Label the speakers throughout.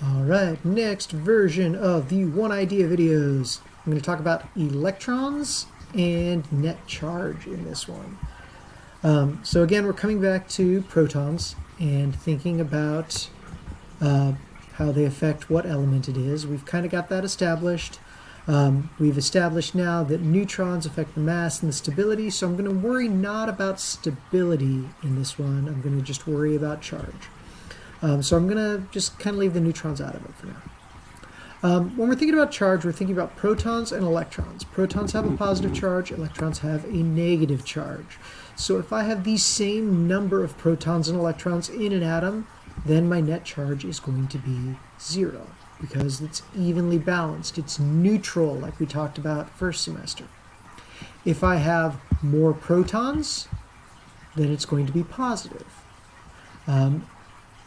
Speaker 1: Alright, next version of the One Idea videos. I'm going to talk about electrons and net charge in this one. So again, we're coming back to protons and thinking about how they affect what element it is. We've kind of got that established. We've established now that neutrons affect the mass and the stability, so I'm going to worry not about stability in this one. I'm going to just worry about charge. So I'm going to just kind of leave the neutrons out of it for now. When we're thinking about charge, we're thinking about protons and electrons. Protons have a positive charge, electrons have a negative charge. So if I have the same number of protons and electrons in an atom, then my net charge is going to be 0 because it's evenly balanced. It's neutral, like we talked about first semester. If I have more protons, then it's going to be positive.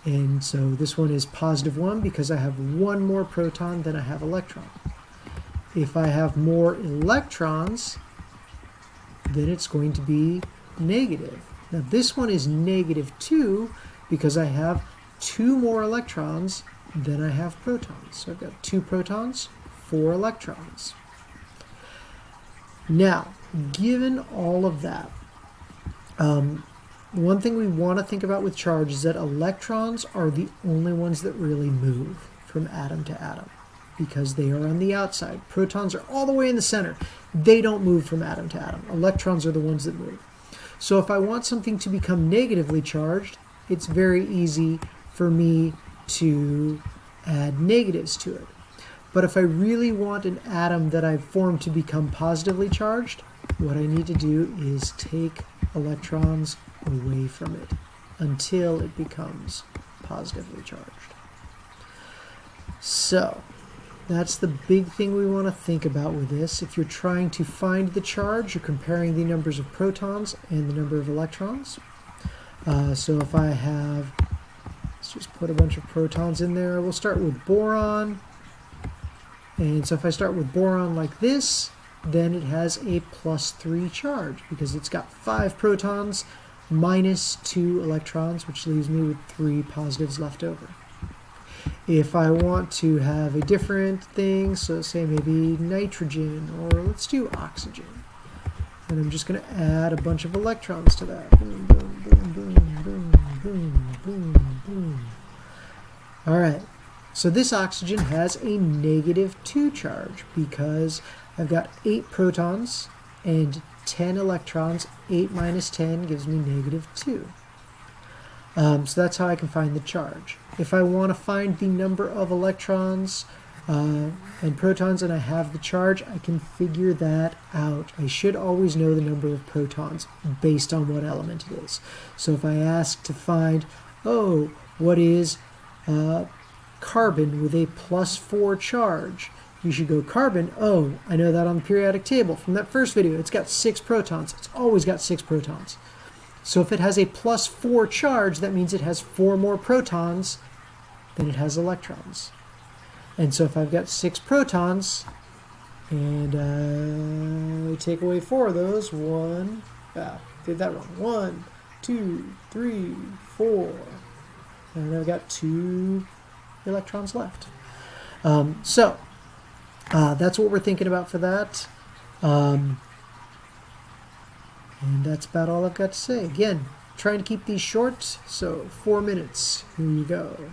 Speaker 1: And so this one is +1 because I have one more proton than I have electron. If I have more electrons, then it's going to be negative. Now this one is -2 because I have 2 more electrons than I have protons. So I've got 2 protons, 4 electrons. Now, given all of that, one thing we want to think about with charge is that electrons are the only ones that really move from atom to atom because they are on the outside. Protons are all the way in the center. They don't move from atom to atom. Electrons are the ones that move. So if I want something to become negatively charged, it's very easy for me to add negatives to it. But if I really want an atom that I've formed to become positively charged, what I need to do is take electrons away from it until it becomes positively charged. So that's the big thing we want to think about with this. If you're trying to find the charge, you're comparing the numbers of protons and the number of electrons. So if I have, let's just put a bunch of protons in there. We'll start with boron. And so if I start with boron like this, then it has a +3 charge because it's got 5 protons minus 2 electrons, which leaves me with 3 positives left over. If I want to have a different thing, so say maybe nitrogen, or let's do oxygen, and I'm just going to add a bunch of electrons to that. Boom, boom, boom, boom, boom, boom, boom, boom. All right, so this oxygen has a -2 charge because I've got 8 protons and 10 electrons. 8 minus 10 gives me -2. So that's how I can find the charge. If I want to find the number of electrons and protons and I have the charge, I can figure that out. I should always know the number of protons based on what element it is. So if I ask to find, oh, what is carbon with a +4 charge? You should go carbon. Oh, I know that on the periodic table from that first video. It's got 6 protons. It's always got 6 protons. So if it has a +4 charge, that means it has 4 more protons than it has electrons. And so if I've got 6 protons and I take away 4 of those, did that wrong. 1, 2, 3, 4. And I've got 2 electrons left. That's what we're thinking about for that. And that's about all I've got to say. Again, trying to keep these short, so 4 minutes. Here you go.